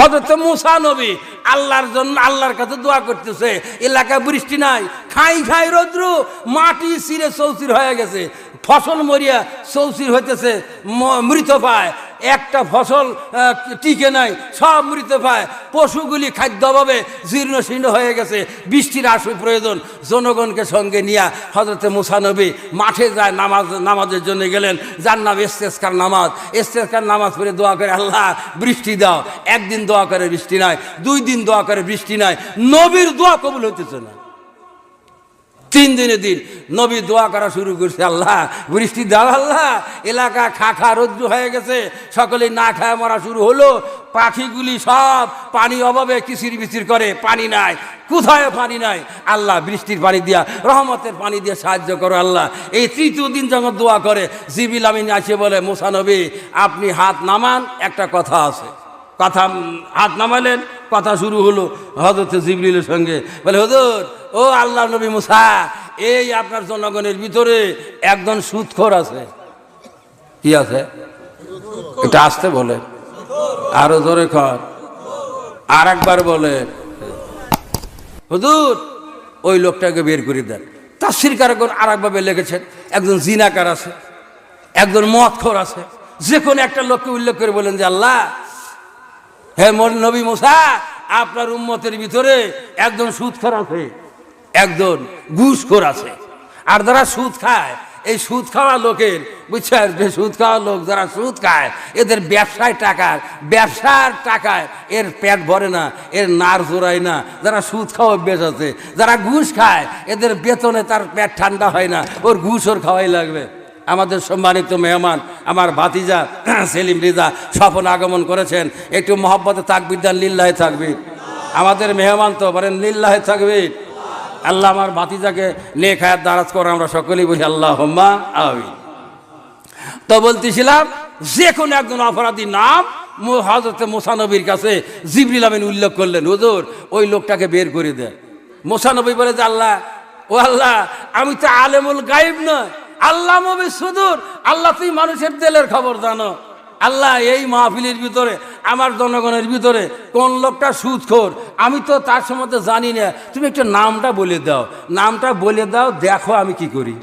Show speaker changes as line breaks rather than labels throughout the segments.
হযরত মুসা নবী আল্লাহর জন্য আল্লাহর কাছে দোয়া করতেছে, এলাকায় বৃষ্টি নাই, খাই খাই রৌদ্র, মাটি চিরে চৌচির হয়ে গেছে, ফসল মরিয়া চৌচির হইতেছে, মৃত পায়, একটা ফসল টিকে নাই, সব মৃত পায়, পশুগুলি খাদ্য অভাবে জীর্ণ শীর্ণ হয়ে গেছে, বৃষ্টির আসল প্রয়োজন। জনগণকে সঙ্গে নিয়ে হযরত মুসা নবী মাঠে যায়, নামাজের জন্য গেলেন, যার নাম ইস্তেসকার নামাজ। ইস্তেসকার নামাজ পড়ে দোয়া করে, আল্লাহ বৃষ্টি দাও। একদিন দোয়া করে বৃষ্টি নাই, 2 দিন দোয়া করে বৃষ্টি নাই, নবীর দোয়া কবুল হইতেছে না। 3 দিনের দিন নবী দোয়া করা শুরু করছে, আল্লাহ বৃষ্টি দাও, আল্লাহ এলাকা খা রৌদ্র হয়ে গেছে, সকলে না খায় মরা শুরু হলো, পাখিগুলি সব পানি অভাবে কিচির বিচির করে, পানি নাই, কোথায় পানি নাই, আল্লাহ বৃষ্টির পানি দিয়া, রহমতের পানি দিয়ে সাহায্য করো আল্লাহ। এই 3য় দিন যখন দোয়া করে, জিবরিল আমিন আসে বলে, মুসা নবী আপনি হাত নামান, একটা কথা আছে। কথা হাত নামালেন, কথা শুরু হলো হযরত জিবরিলের সঙ্গে, বলে হুজুর, ও আল্লাহ নবী মুসা, এই আপনার জনগণের ভিতরে একজন সুদখোর আছে। কি আছে? এটা আসতে বলে, আরো জোরে কর, আর একবার বলে, হুজুর ওই লোকটাকে বের করে দেন। তাফসীর কারকগণ আর একভাবে লিখেছেন, একজন জিনাকার আছে, একজন মদখোর আছে। যে কোনো একটা লোককে উল্লেখ করে বলেন যে, আল্লাহ হে নবী মুসা, আপনার উম্মতের ভিতরে একজন সুদখোর আছে, একজন ঘুষখোর আছে। আর যারা সুদ খায়, এই সুদ খাওয়া লোকের, বুঝছেন, যে সুদ খাওয়া লোক যারা সুদ খায়, এদের ব্যবসার টাকায় এর পেট ভরে না, এর নার জোড়ায় না। যারা সুদ খাওয়া অভ্যেস আছে, যারা ঘুষ খায়, এদের বেতনে তার পেট ঠান্ডা হয় না, ওর ঘুষ ওর খাওয়াই লাগবে। আমাদের সম্মানিত মেহমান আমার ভাতিজা সেলিম রিজা স্বপন আগমন করেছেন, একটু মহব্বতে তাকবীর দেন, লিল্লাহে তাকবীর। আমাদের মেহমান তো বলেন লিল্লাহে তাকবীর। আল্লাহ আমার ভাতিজাকে নেক হায়াত দারাজ করে, আমরা সকলেই বলি আল্লাহুম্মা আমিন। তো বলতেছিলাম, যে কোনো একজন অপরাধীর নাম হযরত মুসা নবীর কাছে জিবরিল আমিন উল্লেখ করলেন, হুজুর ওই লোকটাকে বের করে দেন। মুসা নবী বলে যে, আল্লাহ, ও আল্লাহ, আমি তো আলেমুল গায়ব নয়, আল্লাহ নবী সুদূর, আল্লাহ তুই মানুষের দিলের খবর জানো। আল্লাহ এই মাহফিলের ভিতরে, আমার জনগণের ভিতরে কোন লোকটা সুদখোর, আমি তো তার সম্বন্ধে জানি না, তুমি একটু নামটা বলে দাও, নামটা বলে দাও, দেখো আমি কি করি।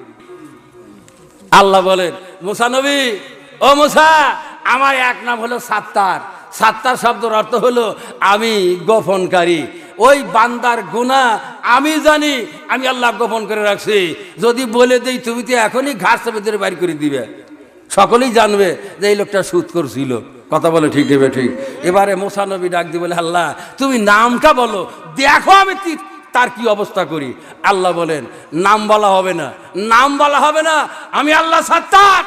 আল্লাহ বলেন, মুসা নবী, ও মুসা, আমার এক নাম হলো সাত্তার। সাত্তার শব্দের অর্থ হলো আমি গোপনকারী। ওই বান্দার গুনাহ আমি জানি, আমি আল্লাহ গোপন করে রাখছি। যদি বলে দেই, তুমি তো এখনই ঘাস ভিতরে বাইর করে দিবে, সকলেই জানবে যে এই লোকটা সুদখোর ছিল। কথা বলে ঠিক দেবে ঠিক। এবারে মুসা নবী ডাক দিয়ে বলে, আল্লাহ তুমি নামটা বলো, দেখো আমি তার কি অবস্থা করি। আল্লাহ বলেন, নাম বলা হবে না, নাম বলা হবে না, আমি আল্লাহ সাত্তার,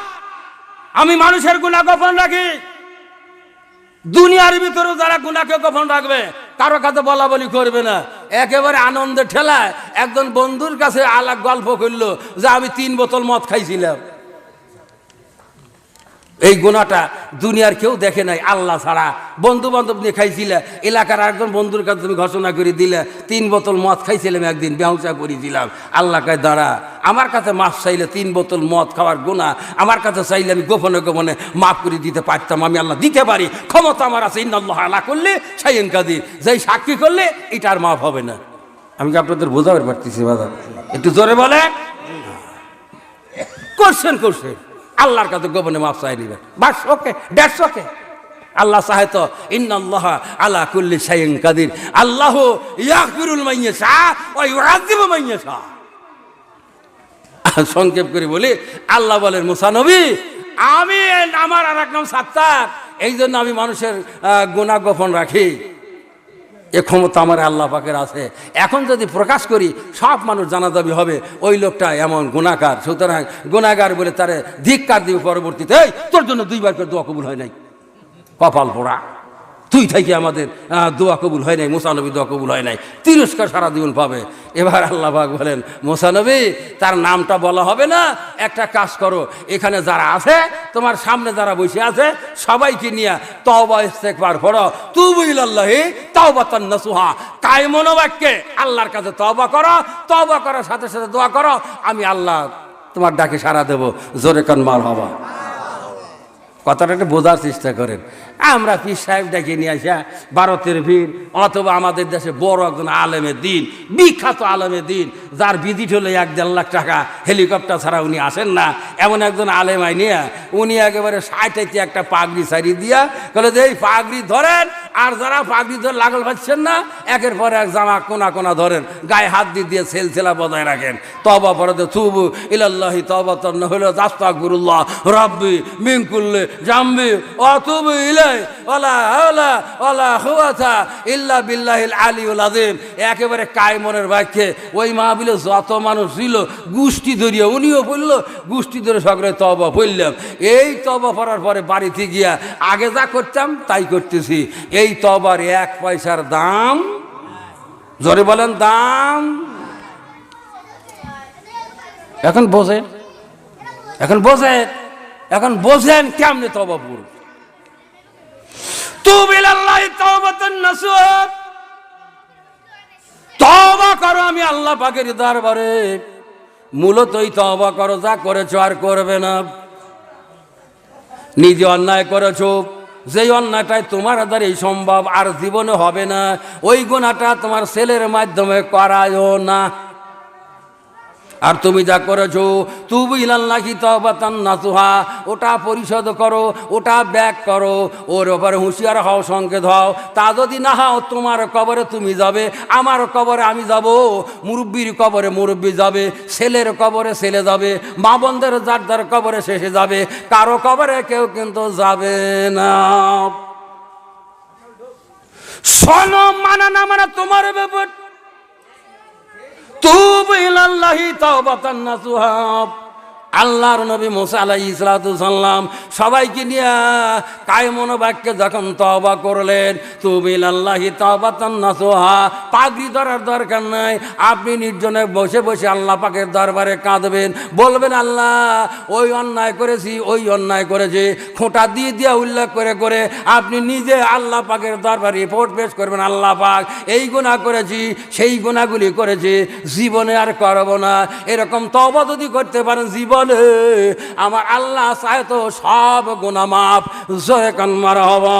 আমি মানুষের গুনাহ গোপন রাখি। দুনিয়ার ভিতরেও যারা গুনাহকে গোপন রাখবে, কারো কাছে বলা বলি করবে না, একেবারে আনন্দে ঠেলায় একজন বন্ধুর কাছে আলাপ গল্প করলো যে আমি 3 বোতল মদ খাইছিলাম। এই গুনাহটা দুনিয়ার কেউ দেখে নাই আল্লাহ ছাড়া। বন্ধু বান্ধব নিয়ে খাইছিলে, এলাকার একজন বন্ধুর কাছে তুমি ঘোষণা করে দিলে 3 বোতল মদ খাইছিলাম, একদিন ব্যবসা করেছিলাম। আল্লাহ কয়, দাঁড়া, আমার কাছে মাফ চাইলে 3 বোতল মদ খাওয়ার গুনাহ আমার কাছে চাইলে আমি গোপনে গোপনে মাফ করে দিতে পারতাম, আমি আল্লাহ দিতে পারি, ক্ষমতা আমার আছে। ইন্নাল্লাহ আলা কুল্লি শাইইন কাদির, যেই সাক্ষী করলে এটা আর মাফ হবে না। আমি কি আপনাদের বোঝাতে পারতেছি বাবা? একটু জোরে বলে, করছেন আল্লাহর কাছে গোপনে মাফ চাই নিবেন, বাস, ওকে, দ্যাটস ওকে। আল্লাহ চাহে তো ইন্নাল্লাহ আলা কুল্লি শাইইন কাদির, আল্লাহ ইয়াগফিরুল মান ইয়াশা ওয়া ইউআযযিবু মান ইয়াশা। সংক্ষেপ করে বলি, আল্লাহ বলেন, মুসা নবী, আমি আমার আর এক নাম সাত্তার, এই জন্য আমি মানুষের গুনাহ গোপন রাখি। এ ক্ষমতা আমার আল্লাহ পাকের আছে। এখন যদি প্রকাশ করি, সব মানুষ জানা দাবি হবে ওই লোকটা এমন গুনাহগার। সুতরাং গুনাহগার বলে তারে ধিক্কার দিবে পরবর্তীতে, এই তোর জন্য 2 বার করে দোয়া কবুল হয় নাই, কপাল পোড়া, তুই থেকে আমাদের দোয়া কবুল হয় নাই, মুসা নবী দোয়া কবুল হয় নাই, তিরস্কার সারা জীবন পাবে। এবার আল্লাহ পাক বলেন, মুসা নবী তার নামটা বলা হবে না, একটা কাজ করো, এখানে যারা আছে, তোমার সামনে যারা বসে আছে, সবাইকে নিয়ে তওবা ইস্তেগফার পড়ো, তুবু ইলাল্লাহি তাওবাতান নাসুহা, কায় মনোবাক্যে আল্লাহর কাছে তওবা করো, তওবা করার সাথে সাথে দোয়া করো, আমি আল্লাহ তোমার ডাকে সাড়া দেব। জোরে কান মারহাবা। কথাটা একটু বোঝার চেষ্টা করেন। আমরা পীর সাহেব ডেকে নিয়ে আসা ভারতের পীর অথবা আমাদের দেশে বড় একজন আলেমের দিন, বিখ্যাত আলেমের দিন, যার ভিজিট হলে 1-1.5 লাখ টাকা, হেলিকপ্টার ছাড়া উনি আসেন না, এমন একজন আলেম আইনিয়া উনি একেবারে 60 একটা পাগড়ি ছাড়ি দিয়া বলে যে এই পাগড়ি ধরেন, আর যারা পাগড়ি ধরে লাগল পাচ্ছেন না একের পর এক জামা কোনা কোনা ধরেন, গায়ে হাত দিয়ে সেলসেলা বজায় রাখেন, তওবা পড়তে তুবু ইলাল্লাহি তাওবাতান হলো আস্তাগফিরুল্লাহ রাব্বি মিন কুল্লি জামবি ওয়া তুবু ইলাই ওয়ালা হাওলা ওয়ালা কুওয়াতা ইল্লা বিল্লাহিল আলিয়্যিল আযীম। একেবারে কায়মনের বাক্যে ওই মাহফিলে যত মানুষ ছিল গোষ্ঠী ধরিয়া উনিও পড়ল, গোষ্ঠী ধরে সকলে তওবা পড়লাম। এই তওবা পড়ার পরে বাড়িতে গিয়া আগে যা করতাম তাই করতেছি। এই তওবার 1 পয়সার দাম, জোরে বলেন দাম। এখন বোঝেন, এখন বোঝেন, এখন বোঝেন কেমনে তওবা পড়ব। তুবু ইলাল্লাহি তাওবাতান নাসুহা, তওবা করো আমি আল্লাহ পাকের দরবারে। মূলতই তওবা করো, যা করেছো আর করবে না। নিজে অন্যায় করেছো, যেই অন্যায়টাই তোমার দ্বারা সম্ভব আর জীবনে হবে না, ওই গুনাহটা তোমার ছেলের মাধ্যমে করায়ও না। আর তুমি যা করেছো তুবু ইলাল্লাহি তাওবাতান নাসুহা, ওটা পরিশোধ করো, ওটা ব্যাক করো, ওর ব্যাপারে হুঁশিয়ার হও, সংকেত হও। তা যদি না হও তোমার কবরে তুমি যাবে, আমার কবরে আমি যাব, মুরব্বীর কবরে মুরব্বী যাবে, ছেলের কবরে ছেলে যাবে, মা বোনদের যার যার কবরে শেষে যাবে, কারো কবরে কেউ কিন্তু যাবে না। শোনো, মানা না মানা তোমার ব্যাপার। তুবু ইলাল্লাহি তাওবাতান নাসুহা। আল্লাহর নবী মুসা আলাইহিস সালাতু সাল্লাম সবাইকে নিয়ে কায়মন বাক্যে যখন তওবা করলেন, তুবু ইলাল্লাহি তাওবাতান নাসুহা, পাগড়ি ধরার দরকার নাই, আপনি নির্জনে বসে বসে আল্লাহ পাকের দরবারে কাঁদবেন, বলবেন আল্লাহ ওই অন্যায় করেছি, ওই অন্যায় করেছি, খোঁটা দিয়ে দিয়া উল্লেখ করে করে আপনি নিজে আল্লাহ পাকের দরবারে রিপোর্ট পেশ করবেন, আল্লাহ পাক এই গুনাহ করেছি, সেই গুনাহগুলি করেছি, জীবনে আর করব না। এরকম তওবা যদি করতে পারেন জীবনে, আমার আল্লাহ চায় তো সব গুনাহ মাফ। জয় কান মারহাবা।